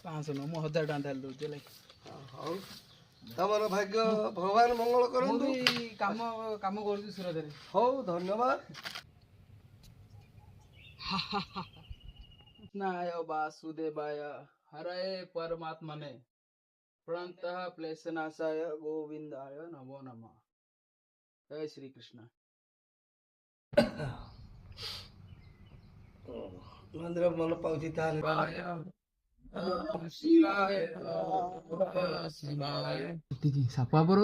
500 नु मु 1000 टका ताल दउछ लै ହଉ ତମର ଭାଗ୍ୟ ଭଗବାନ ମଙ୍ଗଳ କରନ୍ତୁ। काम काम करू सुरत रे ହଉ ଧନ୍ୟବାଦ। कृष्णाय वासुदेवाय हरये परमात्मने प्रणतः क्लेशनाशाय गोविंदाय नमो नमः। जय श्री कृष्ण। ମନ୍ଦିର ମନ ପାଉଛି ତାହେଲେ। ସାପା ପର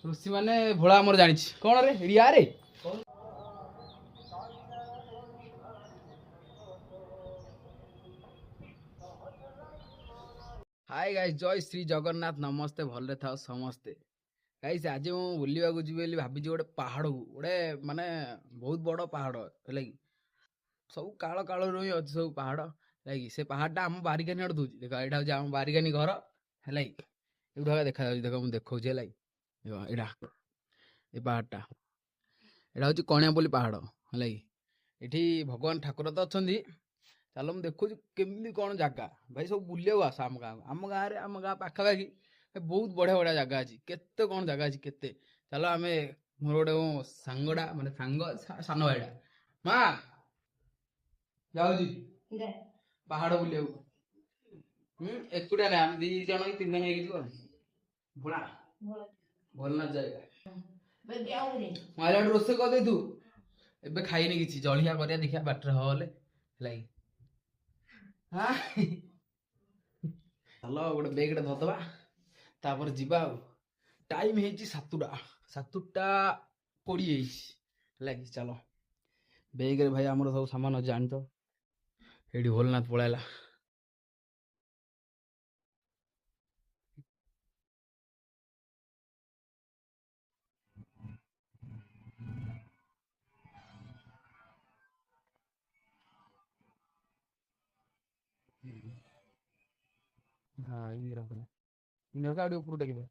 ଋଷି ମାନେ ଭୋଳା ଆମର ଜାଣିଛି କଣ ରେ ରିଆ ରେ हाय गाइस जय श्री जगन्नाथ नमस्ते भले था समस्ते गाइस आज मु बुलिबाकू जीवी बोली भाबिची गोटे पहाड़ को गोटे माने बहुत बड़ पहाड़ है कि सब काल काल ही अच्छे सब पहाड़ है कि से पहाड़टा आम बारिकानी आड़ दूची देख यहाँ हूँ आम बारिकानी घर है कि ये देखा देख मुझे देखा है यहाँ ये पहाड़टा यहाँ हूँ कणियापल्ली पहाड़ है कि ये भगवान ठाकुर तो अच्छा चलो मुझे देखो केमी कौन जगह भाई सब बुलिया आस आम गाँव आम गाँ पाखापाखि बहुत बढ़िया बढ़िया जगह अच्छी केते कौन जगह अच्छी केते चलो आम मोर गोटे मो सांगड़ा माने सांग सान भाईटा माँ जाऊँ पहाड़ बुलिया एकुटिया ना आम 2 जन कि 3 जन भोला भोलनाथ जाएगा माइला रोसे कर तू एबे खाइनी किछि जलिया करिया देखिया बाटर हले लाई हां चलो गोटे बेगटे धरदबा तापर जीवा टाइम हेची 7टा 20 हेची लागी चलो बेग रे भाई हमर सब सामान जान तो एडी भोलनाथ पळाइला हां ई रखले इन का आडी ऊपर टेकिबे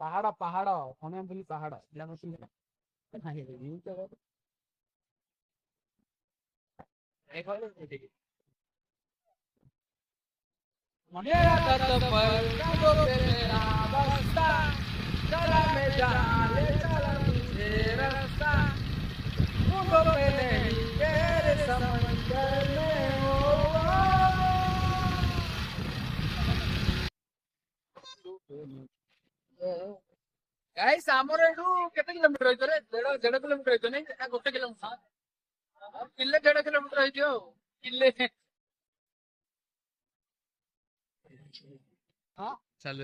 पहाड़ पहाड़ कोने बोली पहाड़ इला मत हां ये तो एक बार ठीक मेरा दर्द पर कांधों पे मेरा बस्ता चला मैं जहां ले चला मुझे रास्ता मुझको पे नहीं तेरे समंदर में हो गाइस हमर एडू केते किलोमीटर होइतो रे 1.5 किलोमीटर होइतो नै आ 1 किलोमीटर किल्ले 1.5 किलोमीटर होइतो किल्ले हां चल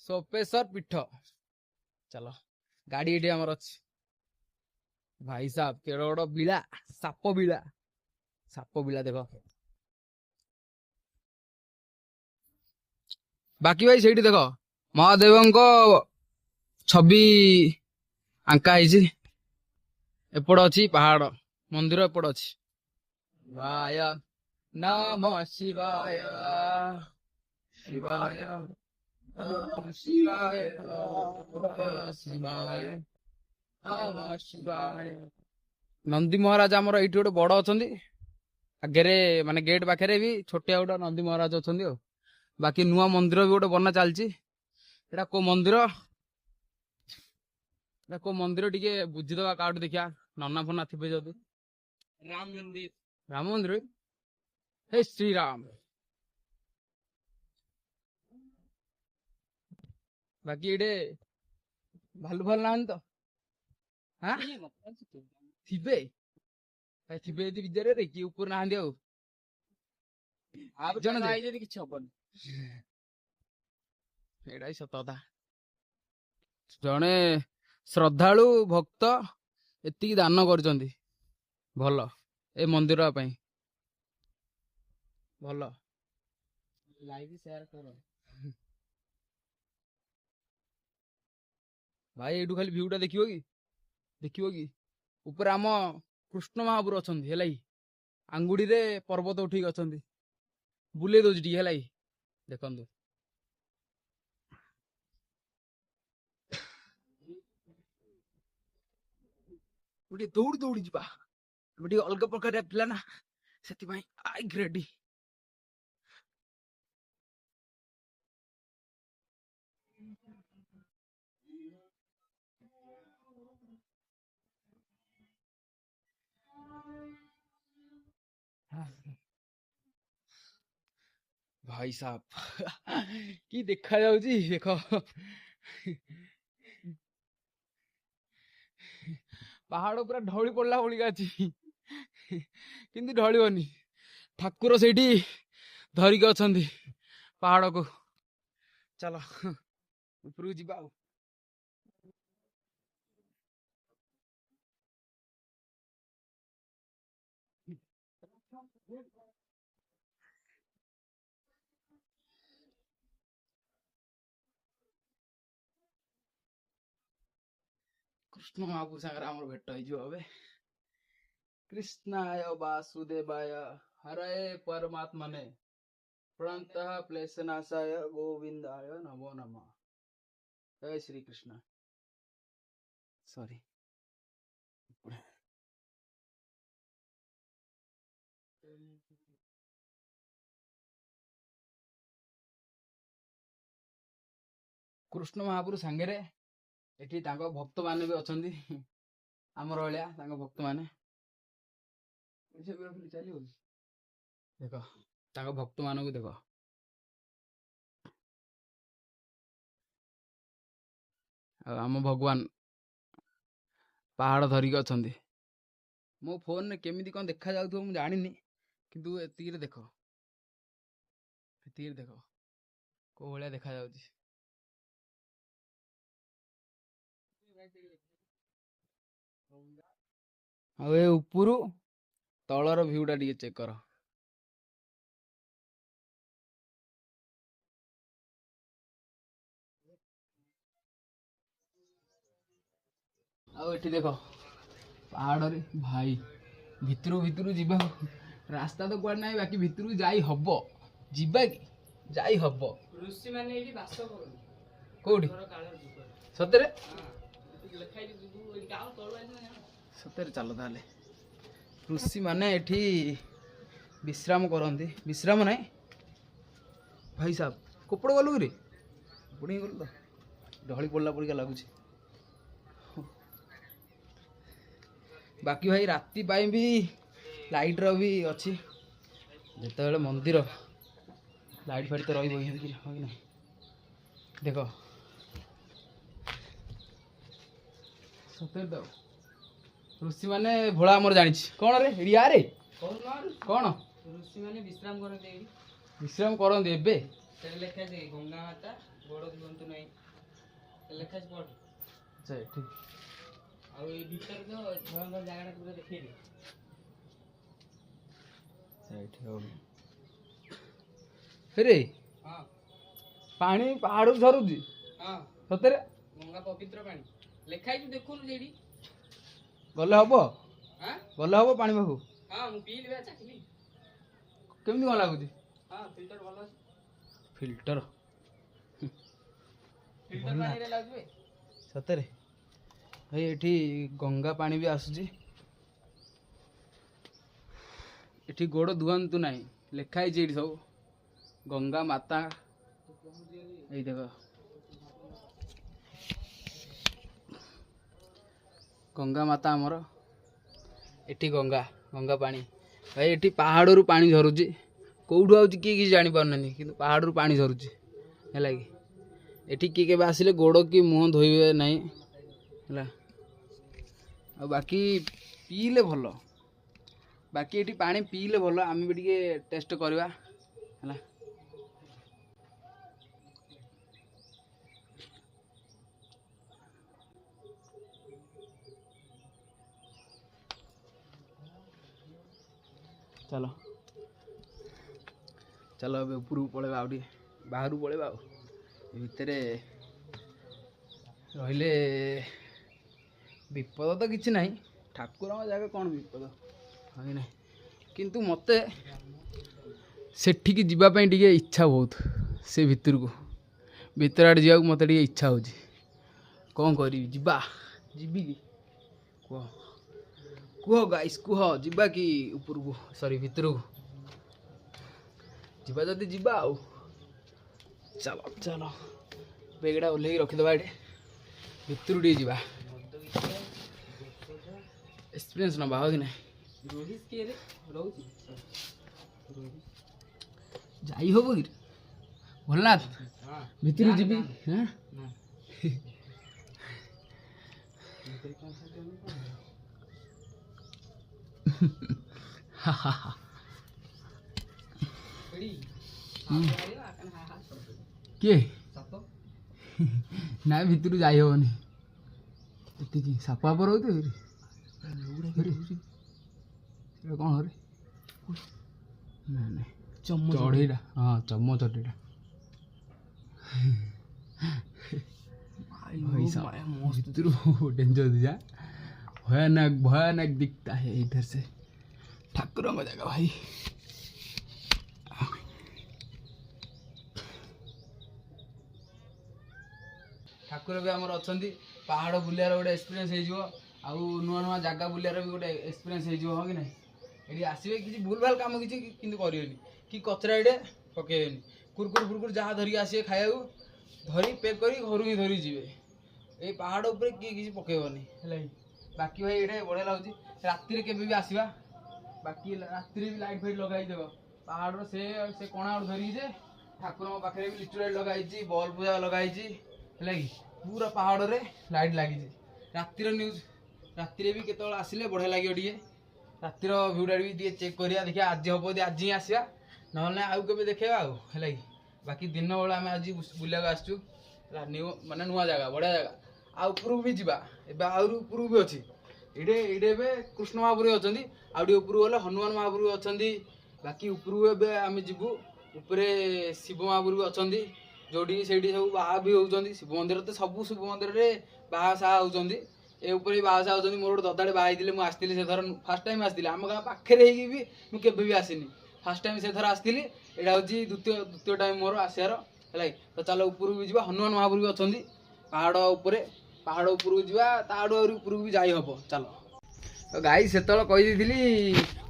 सोपेश्वर पीठ चलो गाड़ी एटी हमर अछि भाई साहब केड़ो बिला साप बिला देखो बाकी भाई सेठी देखो महादेव को छवि आंका है एपट अच्छी पहाड़ मंदिर एपट अच्छी शिवाय नमः शिवाय शिवाय नमः शिवाय नमः शिवाय नमः शिवाय नंदी महाराज आमर ये गोटे बड़ अच्छा आगे माने गेट पाखे भी छोटिया गोटे नंदी महाराज अच्छा बाकी नुआ मंदिर भी गोटे बना चलती को मंदिर को मंदिर टी बुझीदबा काउट देखिया नना फना थे जदि राम मंदिर हे श्री राम बाकी ये भालू भाल ना तो हाँ थिबे थिबे यदि विद्यालय रे कि ऊपर ना जन किसी हबन एटा सत कथा जड़े श्रद्धालु भक्त एति दान कर भल ए मंदिर भल लाइक शेयर कर भाई एठू खाली भ्यूटा देखियो कि ऊपर आम कृष्ण महापुर अच्छा है ଆଙ୍ଗୁଠିରେ ପର୍ବତ ଉଠିକି ଅଛନ୍ତି। ବୁଲେଇ ଦଉଛି ଟିକେ ହେଲା କି ଦେଖନ୍ତୁ। ଟିକେ ଦୌଡ଼ି ଦୌଡ଼ି ଯିବା। ଏବେ ଟିକେ ଅଲଗା ପ୍ରକାର ପିଲା ନା, ସେଥିପାଇଁ ଆଇକି ରେଡି। ଭାଇ ସାବ କି ଦେଖା ଯାଉଛି ଦେଖ। ପାହାଡ ପୁରା ଢଳି ପଡିଲା ଭଳିକା ଅଛି, କିନ୍ତୁ ଢଳିବନି। ଠାକୁର ସେଇଠି ଧରିକି ଅଛନ୍ତି ପାହାଡକୁ। ଚାଲ ଉପରକୁ ଯିବା ଆଉ। କୃଷ୍ଣ ମହାପୁର ସାଙ୍ଗରେ ଆମର ଭେଟ ହେଇଯିବ ଏବେ। କୃଷ୍ଣାୟ ବାସୁଦେବାୟ ହରେ ପରମାତ୍ମନେ ପ୍रणतः क्लेशनाशाय गोविंदाय नमो नमः। जय श्री कृष्ण। सॉरी। କୃଷ୍ଣ ମହାପୁର ସାଙ୍ଗରେ ଏଠି ତାଙ୍କ ଭକ୍ତ ମାନେ ବି ଅଛନ୍ତି, ଆମର ଭଳିଆ ତାଙ୍କ ଭକ୍ତ ମାନେ। ଦେଖ ତାଙ୍କ ଭକ୍ତ ମାନଙ୍କୁ ଦେଖ। ଆଉ ଆମ ଭଗବାନ ପାହାଡ ଧରିକି ଅଛନ୍ତି। ମୋ ଫୋନରେ କେମିତି କଣ ଦେଖା ଯାଉଥିବ ମୁଁ ଜାଣିନି, କିନ୍ତୁ ଏତିକିରେ ଦେଖ, ଏତିକିରେ ଦେଖ କୋଉ ଭଳିଆ ଦେଖା ଯାଉଛି। ଆଉ ଏ ଉପରୁ ତଳର ଭିଉ ଟା ଟିକେ ଚେକ୍ କର। ଆଉ ଏଠି ଦେଖ ପାହାଡରେ ଭାଇ ଭିତରୁ ଯିବା, ରାସ୍ତା ତ କୁଆଡେ ନାହିଁ, ବାକି ଭିତରକୁ ଯାଇ ହବ। ଯିବା କି? ଯାଇ ହବ। ଋଷି ମାନେ ଏଇଠି ବାସ କରନ୍ତି। କୋଉଠି? ସତରେ? ସତରେ ଚାଲ ତାହେଲେ। ଋଷି ମାନେ ଏଠି ବିଶ୍ରାମ କରନ୍ତି। ବିଶ୍ରାମ ନାହିଁ ଭାଇ ସାବ। କୋପଡ଼ ଗଲୁ କିରେ? କୋପଡ଼ ହିଁ ଗଲୁ ତ, ଢଳି ପଡ଼ିଲା ପରିକା ଲାଗୁଛି। ବାକି ଭାଇ ରାତି ପାଇଁ ବି ଲାଇଟ୍ର ବି ଅଛି। ଯେତେବେଳେ ମନ୍ଦିର ଲାଇଟ୍ ଫାଇଟ୍ ତ ରହିବ ହିଁ ନାହିଁ। ଦେଖ ସତରେ ତ ଋଷି ମାନେ ଭୋଳା ଆମର ଜାଣିଛି। କଣ ରେ ରିଆରେ କଣ ଋଷି ମାନେ ବିଶ୍ରାମ କରନ୍ତି ଏଇଠି। ବିଶ୍ରାମ କରନ୍ତି ଏବେ ସେଟା ଲେଖା ଅଛି ଗଙ୍ଗା ମାତା ଗୋଡ଼ ଧୁଅନ୍ତୁ ନାହିଁ, ଲେଖା ଅଛି ପଢ। ଆଚ୍ଛା ଏଠି ଆଉ ଏଇ ଭିତରେ ତ ଭୟଙ୍କର ଜାଗାଟା ପୁରା ଦେଖେଇଲି। ଏଠି ହଉ ଫେରେ ପାଣି ପାହାଡରୁ ଝରୁଛି। ସତରେ ଗଙ୍ଗା ପବିତ୍ର ପାଣି ଲେଖା ହେଇଛି, ଦେଖୁନୁ ସେଇଠି। ଗଲେ ହବ? ଗଲେ ହବ ପାଣି ପାଖକୁ? ମୁଁ ପିଇଲି ବା, ଚାଖିଲି। କେମିତି କଣ ଲାଗୁଛି? ଫିଲ୍ଟର ଭଲ ଅଛି। ଫିଲ୍ଟର ପାଣିରେ ଲାଗୁଛି ସତରେ ଭାଇ। ଏଠି ଗଙ୍ଗା ପାଣି ବି ଆସୁଛି। ଏଠି ଗୋଡ଼ ଧୁଅନ୍ତୁ ନାହିଁ ଲେଖା ହେଇଛି ଏଇଠି ସବୁ। ଗଙ୍ଗା ମାତା ଏଇ ଦେଖ, ଗଙ୍ଗା ମାତା ଆମର ଏଠି। ଗଙ୍ଗା ପାଣି ଭାଇ ଏଠି ପାହାଡ଼ରୁ ପାଣି ଝରୁଛି। କେଉଁଠୁ ଆଉଛି କିଏ କିଛି ଜାଣିପାରୁନାହାନ୍ତି, କିନ୍ତୁ ପାହାଡ଼ରୁ ପାଣି ଝରୁଛି ହେଲା କି। ଏଠି କିଏ କେବେ ଆସିଲେ ଗୋଡ଼ କି ମୁହଁ ଧୋଇବେ ନାହିଁ ହେଲା। ଆଉ ବାକି ପିଇଲେ ଭଲ, ବାକି ଏଠି ପାଣି ପିଇଲେ ଭଲ। ଆମେ ବି ଟିକେ ଟେଷ୍ଟ କରିବା ହେଲା। ଚାଲ ଚାଲ ଏବେ ଉପରକୁ ପଳେଇବା, ଆଉ ଟିକେ ବାହାରକୁ ପଳେଇବା। ଆଉ ଭିତରେ ରହିଲେ ବିପଦ ତ କିଛି ନାହିଁ, ଠାକୁରଙ୍କ ଜାଗା କଣ ବିପଦ ହଁ କି ନାହିଁ। କିନ୍ତୁ ମୋତେ ସେଠିକି ଯିବା ପାଇଁ ଟିକେ ଇଚ୍ଛା ବହୁତ। ସେ ଭିତରକୁ ଭିତର ଆଡ଼େ ଯିବାକୁ ମୋତେ ଟିକେ ଇଚ୍ଛା ହେଉଛି। କ'ଣ କରିବି? ଯିବି କି? କୁହ କୁହ ଗାଇସ୍ କୁହ, ଯିବା କି ଉପରକୁ, ସରି ଭିତରକୁ? ଯିବା ଯଦି ଯିବା ଆଉ। ଚାଲ ଚାଲ ବେଗଟା ଓହ୍ଲେଇକି ରଖିଦେବା ଏଠି, ଭିତରୁ ଟିକେ ଯିବା, ଏକ୍ସପିରିଏନ୍ସ ନେବା ହଉ କି ନାହିଁ? ଯାଇ ହବ କି ଭୋଲନାଥ ଭିତରୁ ଯିବି? କିଏ? ନାଇଁ ଭିତରୁ ଯାଇ ହବନି, ଏତିକି ସାପ ଫାପ ରହୁଥିବ କ'ଣ ରେ? ନାଇଁ ନାଇଁ ଚଢ଼େଇଟା, ହଁ ଚମ ଚଢ଼େଇଟା। ଭିତରୁ डेंजर दिया, भयानक भयानक दिखता है इधर से। ठाकुरଙ୍କ ଜାଗା ଭାଇ। ଠାକୁର ବି ଆମର ଅଛନ୍ତି, ପାହାଡ଼ ବୁଲିବାର ଗୋଟେ ଏକ୍ସପିରିଏନ୍ସ ହେଇଯିବ, ଆଉ ନୂଆ ନୂଆ ଜାଗା ବୁଲିବାର ବି ଗୋଟେ ଏକ୍ସପିରିଏନ୍ସ ହେଇଯିବ, ହଁ କି ନାହିଁ? ଏଠି ଆସିବେ, କିଛି ଭୁଲ ଭାଲ କାମ କିଛି କିନ୍ତୁ କରିବେନି, କି କଚରା ଏଇଟେ ପକେଇବେନି, କୁରକୁର ଫୁରକୁର ଯାହା ଧରିକି ଆସିବେ ଖାଇବାକୁ ଧରି ପ୍ୟାକ୍ କରି ଘରୁ ହିଁ ଧରିକି ଯିବେ। ଏଇ ପାହାଡ଼ ଉପରେ କିଏ କିଛି ପକେଇବନି ହେଲା କି? ବାକି ଭାଇ ଏଇଟା ବଢ଼ିଆ ଲାଗୁଛି। ରାତିରେ କେବେ ବି ଆସିବା, ବାକି ରାତିରେ ବି ଲାଇଟ୍ ଫାଇଟ୍ ଲଗାଇଦେବ ପାହାଡ଼ର ସେ କଣା ଗୋଟେ ଧରିକି ଯେ ଠାକୁରଙ୍କ ପାଖରେ ବି ଲିଚୁ ଲାଇଟ୍ ଲଗାହେଇଛି, ବଲ୍ବ ପୂଜା ଲଗାହେଇଛି ହେଲା କି? ପୁରା ପାହାଡ଼ରେ ଲାଇଟ୍ ଲାଗିଛି। ରାତିର ନ୍ୟୁଜ୍ ରାତିରେ ବି କେତେବେଳେ ଆସିଲେ ବଢ଼ିଆ ଲାଗିବ ଟିକେ। ରାତିର ଭିଉଟା ବି ଟିକେ ଚେକ୍ କରିବା, ଦେଖିବା ଆଜି ହେବ ଯଦି ଆଜି ହିଁ ଆସିବା, ନହେଲେ ଆଉ କେବେ ଦେଖେଇବା ଆଉ ହେଲା କି? ବାକି ଦିନ ବେଳେ ଆମେ ଆଜି ବୁଲିବାକୁ ଆସିଛୁ ହେଲା, ମାନେ ନୂଆ ଜାଗା, ବଢ଼ିଆ ଜାଗା। ଆଉ ଉପରକୁ ବି ଯିବା, ଏବେ ଆହୁରି ଉପରକୁ ବି ଅଛି। ଏଇଠି ଏବେ କୃଷ୍ଣ ମହାପ୍ରଭୁ ଅଛନ୍ତି, ଆଉ ଟିକେ ଉପରକୁ ଗଲେ ହନୁମାନ ମହାପ୍ରଭୁ ଅଛନ୍ତି। ବାକି ଉପରକୁ ଏବେ ଆମେ ଯିବୁ, ଉପରେ ଶିବ ମହାପ୍ରଭୁ ଅଛନ୍ତି, ଯୋଉଠିକି ସେଇଠି ସବୁ ବାହା ବି ହେଉଛନ୍ତି। ଶିବ ମନ୍ଦିର ତ ସବୁ ଶିବ ମନ୍ଦିରରେ ବାହା ସାହା ହେଉଛନ୍ତି, ଏ ଉପରେ ବି ବାହା ସାହା ହେଉଛନ୍ତି। ମୋର ଗୋଟେ ଦଦାଟେ ବାହା ହେଇଥିଲେ, ମୁଁ ଆସିଥିଲି ସେଥର, ଫାର୍ଷ୍ଟ ଟାଇମ୍ ଆସିଥିଲି। ଆମ ଗାଁ ପାଖରେ ହେଇକି ବି ମୁଁ କେବେ ବି ଆସିନି, ଫାର୍ଷ୍ଟ ଟାଇମ୍ ସେଥର ଆସିଥିଲି। ଏଇଟା ହେଉଛି ଦ୍ୱିତୀୟ ଟାଇମ୍ ମୋର ଆସିବାର ହେଲା କି? ତ ଚାଲ ଉପରକୁ ବି ଯିବା, ହନୁମାନ ମହାପ୍ରଭୁ ବି ଅଛନ୍ତି ପାହାଡ଼ ଉପରେ। ପାହାଡ଼ ଉପରକୁ ଯିବା, ତାଠୁ ଆହୁରି ଉପରକୁ ବି ଯାଇ ହେବ, ଚାଲ। ତ ଗାଈ ସେତେବେଳେ କହିଦେଇଥିଲି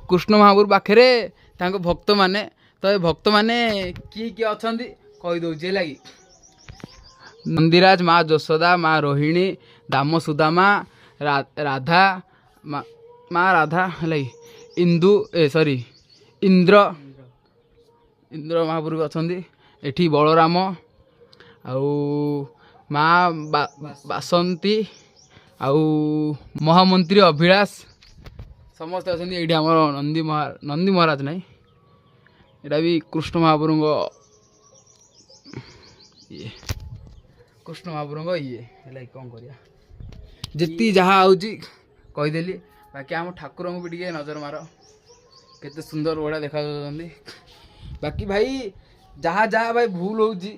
କୃଷ୍ଣ ମହାପ୍ରଭୁ ପାଖରେ ତାଙ୍କ ଭକ୍ତମାନେ, ତ ଏ ଭକ୍ତମାନେ କିଏ କିଏ ଅଛନ୍ତି କହିଦେଉଛି ହେଲା କି? ନନ୍ଦିରାଜ, ମା ଯଶୋଦା, ମା ରୋହିଣୀ, ଦାମ ସୁଦାମା, ରାଧା, ମା ରାଧା ହେଲା କି? ଇନ୍ଦ୍ର ମହାପ୍ରଭୁ ଅଛନ୍ତି ଏଠି, ବଳରାମ, ଆଉ ମା ବାସନ୍ତୀ, ଆଉ ମହାମନ୍ତ୍ରୀ ଅଭିଳାଷ, ସମସ୍ତେ ଅଛନ୍ତି ଏଇଠି। ଆମର ନନ୍ଦୀ ମହାରାଜ ନାହିଁ, ଏଇଟା ବି କୃଷ୍ଣ ମହାପ୍ରଭୁଙ୍କ ଇଏ ହେଲା କି? କ'ଣ କରିବା, ଯେତିକି ଯାହା ହେଉଛି କହିଦେଲି। ବାକି ଆମ ଠାକୁରଙ୍କୁ ବି ଟିକେ ନଜର ମାର, କେତେ ସୁନ୍ଦର ବଢ଼ିଆ ଦେଖାଯାଉଛନ୍ତି। ବାକି ଭାଇ ଯାହା ଯାହା ଭାଇ ଭୁଲ ହେଉଛି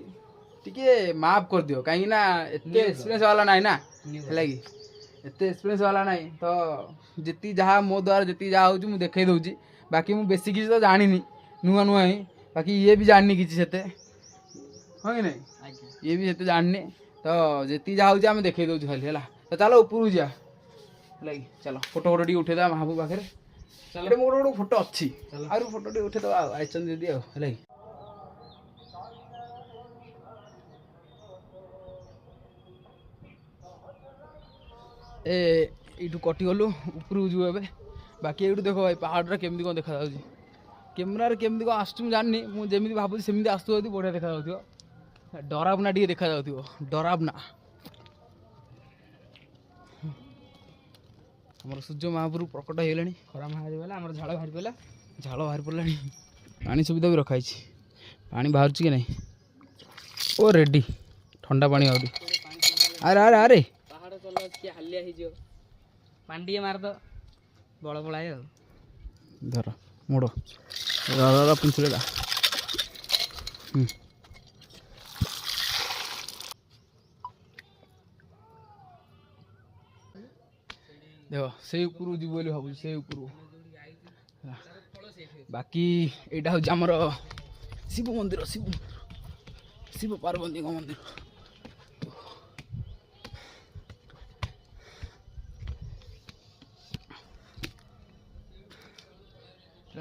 ଟିକେ ମାଫ କରିଦିଅ, କାହିଁକି ନା ଏତେ ଏକ୍ସପିରିଏନ୍ସ ବାଲା ନାହିଁ ନା ହେଲା କି? ଏତେ ଏକ୍ସପିରିଏନ୍ସ ବାଲା ନାହିଁ, ତ ଯେତିକି ଯାହା ମୋ ଦ୍ୱାରା ଯେତିକି ଯାହା ହେଉଛି ମୁଁ ଦେଖେଇ ଦେଉଛି। ବାକି ମୁଁ ବେଶୀ କିଛି ତ ଜାଣିନି, ନୂଆ ନୂଆ ହିଁ। ବାକି ଇଏ ବି ଜାଣିନି କିଛି ସେତେ, ହଁ କି ନାହିଁ? ଇଏ ବି ସେତେ ଜାଣିନି, ତ ଯେତିକି ଯାହା ହେଉଛି ଆମେ ଦେଖେଇ ଦେଉଛୁ ଖାଲି ହେଲା। ତ ଚାଲ ଉପରକୁ ଯିବା ହେଲା କି? ଚାଲ ଫଟୋ ଟିକେ ଉଠେଇଦେବା ମହାପ୍ରଭୁ ପାଖରେ। ଚାଲ, ମୋର ଗୋଟେ ଫଟୋ ଅଛି, ଆହୁରି ଫଟୋ ଟିକେ ଉଠେଇଦେବା ଆଉ, ଆଇଛନ୍ତି ଯଦି ଆଉ ହେଲା କି? ଏଇଠୁ କଟିଗଲୁ, ଉପରକୁ ଯିବୁ ଏବେ। ବାକି ଏଇଠୁ ଦେଖ ଭାଇ ପାହାଡ଼ଟା କେମିତି କ'ଣ ଦେଖାଯାଉଛି, କ୍ୟାମେରାରେ କେମିତି କ'ଣ ଆସୁଛି ମୁଁ ଜାଣିନି, ମୁଁ ଯେମିତି ଭାବୁଛି ସେମିତି ଆସୁଥିବ ଯଦି ବଢ଼ିଆ ଦେଖାଯାଉଥିବ। ଡରାବନା ଟିକେ ଦେଖାଯାଉଥିବ, ଡରାବନା। ଆମର ସୂର୍ଯ୍ୟ ମହାପ୍ରଭୁ ପ୍ରକଟ ହେଇଗଲାଣି, ଖରା ବାହାରିଗଲା, ଆମର ଝାଳ ବାହାରି ପଡ଼ିଲାଣି। ପାଣି ସୁବିଧା ବି ରଖାହେଇଛି, ପାଣି ବାହାରୁଛି କି ନାହିଁ? ଓ ରେଡ଼ି, ଥଣ୍ଡା ପାଣି ଆହୁରି। ଆରେ ପାହାଡ଼ ଚଲା ଟିକେ ହାଲିଆ ହେଇଯିବ, ପାଣି ଟିକେ ମାରିଦ, ବଳ ପଳାଏ ଆଉ। ଧର ମୋଡ଼ ପିଞ୍ଚୁଳା। ଦେଖ ସେଇ ଉପରକୁ ଯିବୁ ବୋଲି ଭାବୁଛି, ସେଇ ଉପରକୁ बाकी एटा हूँ आमर शिव मंदिर शिव पार्वती मंदिर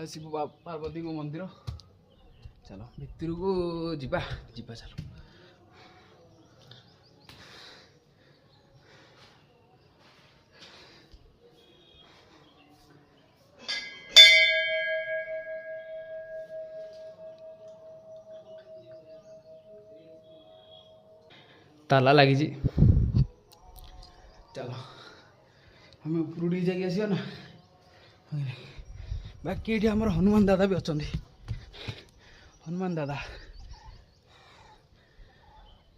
शिव पार्वती मंदिर चलो भितर को जीवा जीवा चलो ताला लगी चलो हमें ऊपर जाके आस ना बाकी ये आम हनुमान दादा भी अच्छा हनुमान दादा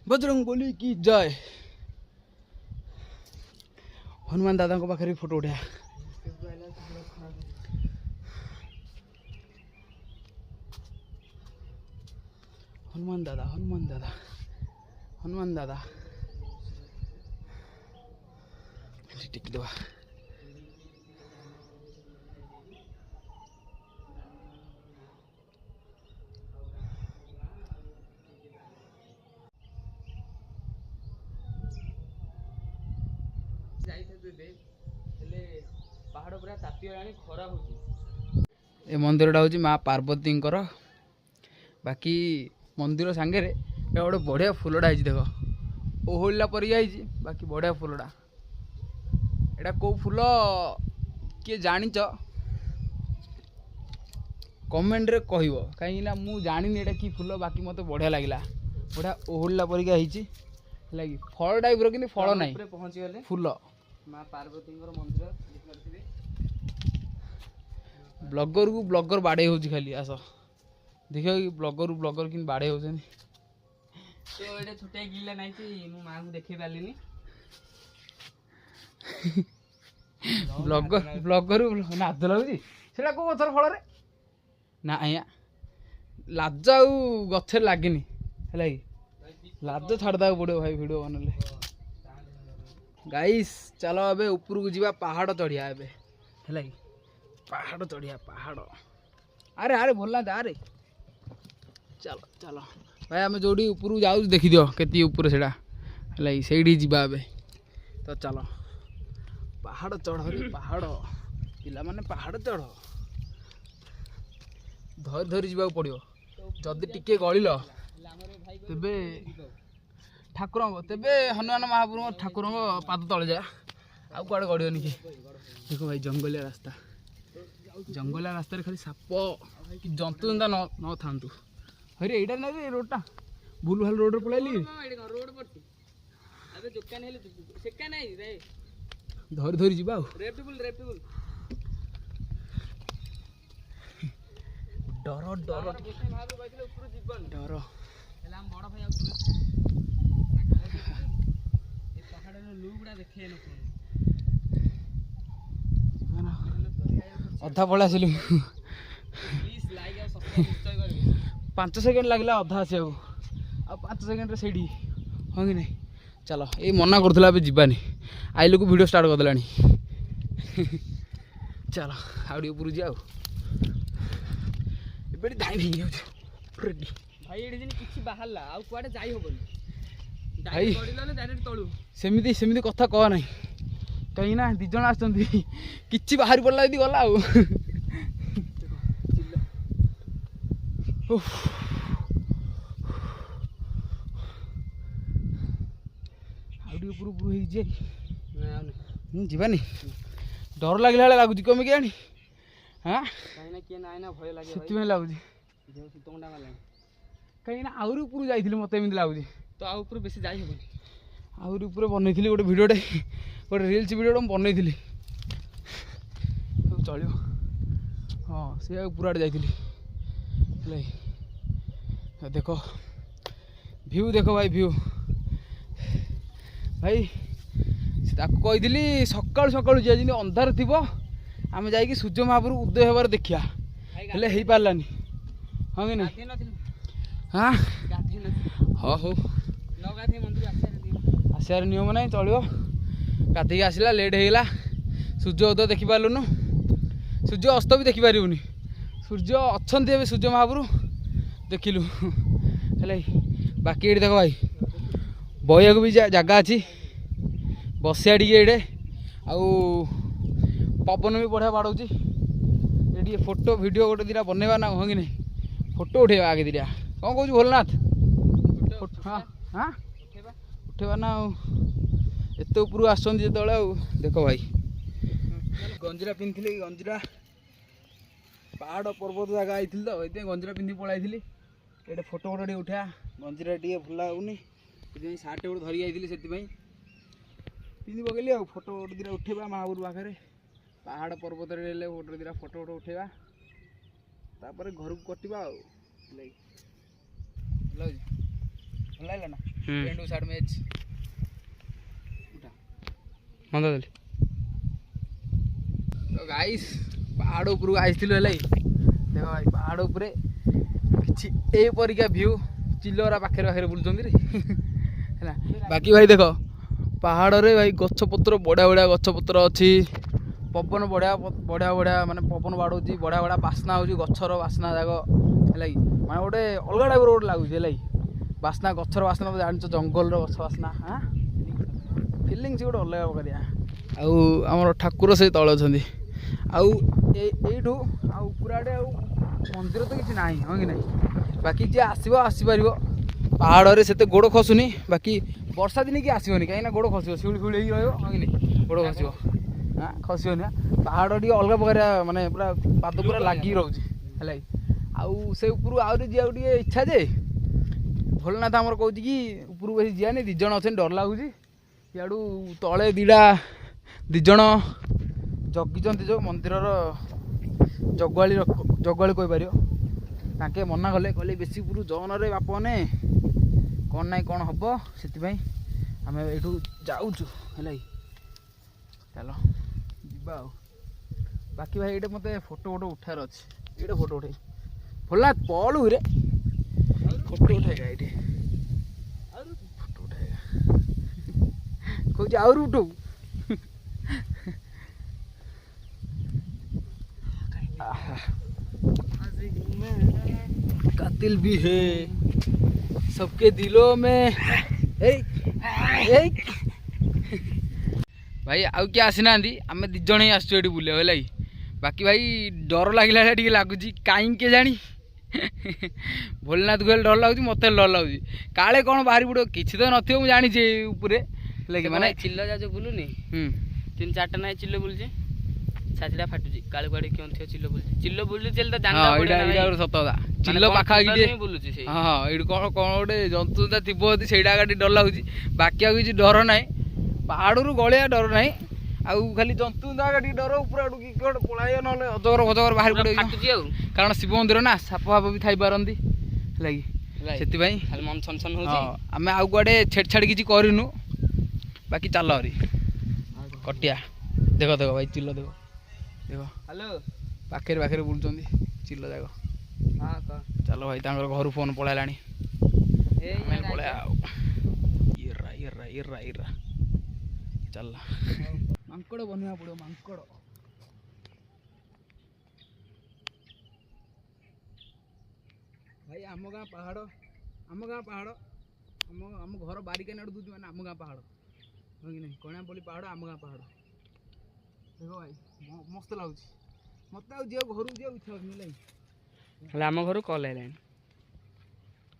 बजरंग बोली की जय हनुमान दादा को पाखे फोटो उठा हनुमान दादा हनुमान दादा हनुमान दादा टिक दवा पहाड़ पूरा तातीगलानी खरा हो मंदिरटा हूँ माँ पार्वती बाकी मंदिर सांगे गोटे बढ़िया फुलटा है देख ओहला पर बाकी बढ़िया फुलटा एटा कौ फुल किए जानिच कमेंट रे कहब कहीं मु जानी एटा कि फुल बाकी मत बढ़िया लगे बढ़िया ओहला परिका लगी फल टाइप रो फल ना पहुँची गले फुल माँ पार्वती मंदिर ब्लॉगर को ब्लॉगर बाड़े हो खाली आस देख ब्लॉगर कि बाड़े हो तो ये छोटे गिला नहीं मो माँ को देखे पारिनी ब्लॉगर नाद लगुच से कौ गचर फल ना आज्ञा लाज आउ गछ लगे है लाज छाड़दा पड़ो भाई वीडियो बनले गाइस चलो ए ऊपर को जीवा पहाड़ चढ़िया है पहाड़ चढ़िया पहाड़ अरे अरे बोलना था अरे चलो चलो भाई आम जो ऊपर जाऊ देखी दियो के ऊपर से है जीवा ए तो चलो पहाड़ चढ़ रे पहाड़ पिला माने पहाड़ चढ़ धरी धरी जीवा पड़ो जदि टिके गलिल तेबे ठाकुर तेबे हनुमान महाप्रभु ठाकुर पाद तले जा आउ कड़े गड़ियोनि कि देखो भाई जंगलिया रास्ता खाली साप कि जंतु जंता न था हरे एटा ना रे रोडटा भूल भाल रोड पलैली रोड पड़ती अबे दुकान हेले सेका नहीं रे धरी धरी जीवा रेप्टिबल डर डर डर हम बड़ भाई पहाड़ लुगुड़ा देखे अधा पड़ा आसिलु 5 सेकेंड लगला अधा आस 5 सेकेंड से हाँ कि नहीं चलो ये मना करूला अब जीवानी आइल को वीडियो स्टार्ट करदेला चलो आउे ऊपर जाओ ए धाई नहीं रेडी भाई ये किसी बाहर आउ कुआडे जाई होबनी भाई डायरेक्ट तळु सेमिति सेमिति कथा कह ना कहीं ना दिज आसुँच कि बाहरी पड़ा यदि गला जीवानी डर लगला लगुच कमी के आनी हाँ कहीं भय लगे से लगुच कहीं आहरी ऊपर जाइए मत एमती लगुच तो आउ ऊपर बेसी जाई होबनी आहरी ऊपर बनई गोटे भिडियोटे गोटे रिल्स भिडियो बनई चलो हाँ से पूरा जाइली देख व्यू देख भाई व्यू भाई कही सका सका जी अंधार थी आम जा सूर्य महापुर उदय होबार देखिया हेले हो पारानी हाँ कि नहीं हाँ हाँ हो आसार नियम ना चलो गाधे आसला लेट होगा सूर्य उदय देखिपारूनु सूर्य अस्त भी देखिपारूनी ସୂର୍ଯ୍ୟ ଅଛନ୍ତି ଏବେ ସୂର୍ଯ୍ୟ ମହାପୁରୁ ଦେଖିଲୁ ହେଲା। ବାକି ଏଇଠି ଦେଖ ଭାଇ ବହିବାକୁ ବି ଜାଗା ଅଛି ବସିବା ଟିକେ ଏଇଠି। ଆଉ ପବନ ବି ବଢ଼ିଆ ବାଡ଼ଉଛି ଏଠି ଟିକେ ଫଟୋ ଭିଡ଼ିଓ ଗୋଟେ ଦୁଇଟା ବନେଇବା ନା ହଁ କି ନାହିଁ ଫଟୋ ଉଠେଇବା ଆଗେ ଦୁଇଟା କ'ଣ କହୁଛୁ ଭୋଲନାଥ? ହଁ ହଁ ଉଠେଇବା ନା ଆଉ ଏତେ ଉପରକୁ ଆସୁଛନ୍ତି ଯେତେବେଳେ ଆଉ ଦେଖ ଭାଇ ଗଞ୍ଜିରା ପିନ୍ଧିଥିଲି ଗଞ୍ଜିରା ପାହାଡ଼ ପର୍ବତ ଜାଗା ଆଇଥିଲି ତ ଏଇଥିପାଇଁ ଗଞ୍ଜିରା ପିନ୍ଧିକି ପଳାଇଥିଲି ଏଇଠି ଫଟୋ ଫଟୋ ଟିକେ ଉଠେଇବା ଗଞ୍ଜିରା ଟିକେ ଭଲ ଲାଗୁନି ସେଥିପାଇଁ ସାର୍ଟ ଗୋଟେ ଧରିକି ଯାଇଥିଲି ସେଥିପାଇଁ ପିନ୍ଧି ପକେଇଲି ଆଉ ଫଟୋ ଗୋଟେ ଦୁଇଟା ଉଠେଇବା ମହାପୁରୁ ପାଖରେ ପାହାଡ଼ ପର୍ବତରେ ହେଲେ ଗୋଟେ ଦୁଇଟା ଫଟୋ ଫଟୋ ଉଠେଇବା ତାପରେ ଘରକୁ କଟିବା ଆଉ ଭଲ ଲାଗୁଛି ଭଲ ଲାଗିଲା ନା ଏଣ୍ଡୁ ସାର୍ଟ ମ୍ୟାଚ୍ ମନ୍ଦ ଦେଲି ତ ଗାଇସ୍ ପାହାଡ଼ ଉପରକୁ ଆସିଥିଲୁ ହେଲା ଦେଖ ଭାଇ ପାହାଡ଼ ଉପରେ କିଛି ଏପରିକା ଭିଉ ଚିଲରା ପାଖରେ ପାଖରେ ବୁଲୁଛନ୍ତି ରେ ହେଲା। ବାକି ଭାଇ ଦେଖ ପାହାଡ଼ରେ ଭାଇ ଗଛପତ୍ର ବଢ଼ିଆ ବଢ଼ିଆ ଗଛପତ୍ର ଅଛି ପବନ ବଢ଼ିଆ ବଢ଼ିଆ ବଢ଼ିଆ ମାନେ ପବନ ବାଡ଼ଉଛି ବଢ଼ିଆ ବଢ଼ିଆ ବାସ୍ନା ହେଉଛି ଗଛର ବାସ୍ନା ଯାକ ହେଲା କି ମାନେ ଗୋଟେ ଅଲଗା ଟାଇପ୍ର ଗୋଟେ ଲାଗୁଛି ହେଲା କି ବାସ୍ନା ଗଛର ବାସ୍ନା ତ ଜାଣିଛ ଜଙ୍ଗଲର ଗଛ ବାସ୍ନା ହଁ ଫିଲିଙ୍ଗସ୍ ଗୋଟେ ଅଲଗା କରିବା। ଆଉ ଆମର ଠାକୁର ସେ ତଳେ ଅଛନ୍ତି ଆଉ ଏଇଠୁ ଆଉ ଉପର ଆଡ଼େ ଆଉ ମନ୍ଦିର ତ କିଛି ନାହିଁ ହଁ କି ନାହିଁ ବାକି ଯିଏ ଆସିବ ଆସିପାରିବ ପାହାଡ଼ରେ ସେତେ ଗୋଡ଼ ଖସୁନି ବାକି ବର୍ଷା ଦିନେ କିଏ ଆସିବନି କାହିଁକିନା ଗୋଡ଼ ଖସିବ ଶିଉଳି ଫିଉଳି ହେଇକି ରହିବ ହଁ କି ନାହିଁ ଗୋଡ଼ ଖସିବ ହଁ ଖସିବନି ପାହାଡ଼ ଟିକେ ଅଲଗା ପ୍ରକାର ମାନେ ପୁରା ପାଦ ପୁରା ଲାଗିକି ରହୁଛି ହେଲା କି ଆଉ ସେ ଉପରୁ ଆହୁରି ଯିବାକୁ ଟିକେ ଇଚ୍ଛା ଯେ ଭୋଳନାଥ ଆମର କହୁଛି କି ଉପରକୁ ବେଶୀ ଯିବାନି 2 ଜଣ ଅଛନ୍ତି ଡର ଲାଗୁଛି ଇଆଡ଼ୁ ତଳେ ଦୁଇ ଜଣ ଜଗିଛନ୍ତି ଯେଉଁ ମନ୍ଦିରର ଜଗୁଆଳି କହିପାରିବ ତାଙ୍କେ ମନା କଲେ କହିଲେ ବେଶୀ ଉପରୁ ଜନରେ ବାପନେ କ'ଣ ନାହିଁ କ'ଣ ହେବ ସେଥିପାଇଁ ଆମେ ଏଇଠୁ ଯାଉଛୁ ହେଲା କି ଚାଲ ଯିବା ଆଉ ବାକି ଭାଇ ଏଇଟା ମୋତେ ଫଟୋ ଉଠାର ଅଛି ଏଇଟା ଫଟୋ ଉଠେଇ ଭଲ ପଳୁରେ ଫଟୋ ଉଠେଇବା ଏଇଠି ଫଟୋ ଉଠେଇବା କହୁଛି ଆହୁରି ଉଠଉ कातिल भी है सबके दिलों में भाई आउ किए आसीना आम 2 जण ही आसु ये बुले है बाकी भाई डर लगे लगुच कहीं जानी भोलेनाथ को डर लगुच मत डर लगुच काले कौन बाहरी पड़ो किसी तो नो मुझे जानी उपरे माने चिल्ल जा जो बुलुनी 3-4टा ना चिल्ल बुलुचे छातीटा फाटुची काले कुआडे क्यों थियो चिल्ल बुलुची चिल्ल बुलुची चल त जानदा पड़े ना एटा सत कथा चिल्ल पाखा नहीं बुलुची से हां एडी कोन गोटे जंतु थिबो सेटा गाडी डर लाଗୁची बाकी आ किछि डर नाही पहाड़रू गळिया डर नाही आउ खाली जंतु गाडी डर ऊपर आडू की कोड पळाय नले अजगर बाहर पड़े फाटुची आ कारण शिव मंदिर ना साप फाप भी थाई पारंदी लागी सेति भाई खाली मन छन छन होची आमे आउ गुआडे छेड़छाड़ किछि करिनु बाकी चल हरी कटिया देखो देखो भाई चिल्ल देखो देखो हेलो पाखे पाखे बुलुंट चिल्ल जाक हाँ कह चलो भाई घर फोन पलैलानी पलैया चल मांकड़ बनवा पड़ो मांकड़ भाई आम गाँ पहाड़ आम घर बारिका नाड़ दूध मैंने आम गाँ पहाड़ हो कि नहीं कणापल्ली पहाड़ आम गाँ पहाड़ देखो भाई मस्त लगुच मत घर जी इच्छा होनी आम घर कल है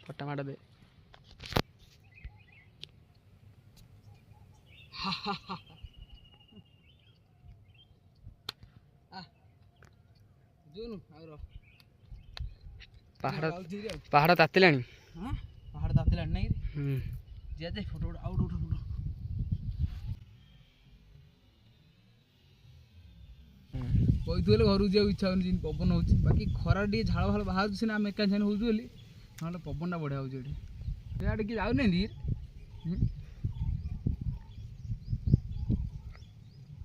फटा माड़ दे पहाड़ तातिला पहाड़ तातिला नहीं जे फोटो आउट उठ फोटो कही घर जा इच्छा होनी पवन हो बाकी खरा टे झाड़ फाड़ बाहर सीना आम एका छान होली ना पवन बढ़िया हो कि जाऊना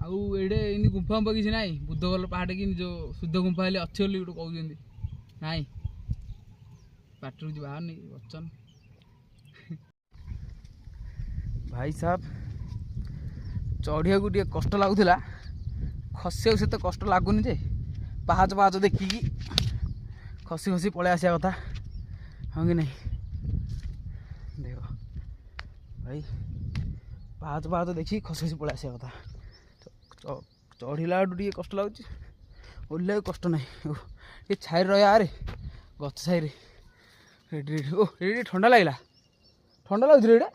आउ एडे इन गुंफा गुंफा किसी ना बुद्ध गल पहाड़ कि जो शुद्ध गुंफा हेल्ले अच्छे गोटे कहते ना पाटू बाहर नहीं बचन भाई साहब चढ़िया को कष्ट लगुला खसिया से तो कष्ट लगुनि जे पहाच पहाच देखिकी ଖସି ଖସି ପଳେଇ ଆସିବା କଥା ହଁ କି ନାହିଁ ଦେଖ ଭାଇ ପାହାଚ ପାହାଚ ଦେଖିକି ଖସି ଖସି ପଳେଇ ଆସିବା କଥା ଚଢ଼ିଲା ବେଳଠୁ ଟିକେ କଷ୍ଟ ଲାଗୁଛି ଓହ୍ଲାଇବାକୁ କଷ୍ଟ ନାହିଁ ଟିକେ ଛାଇରେ ରହିବା ଆରେ ଗଛ ଛାଇରେ ଏଇଠି ଥଣ୍ଡା ଲାଗିଲା ଥଣ୍ଡା ଲାଗୁଛି ଏଇଟା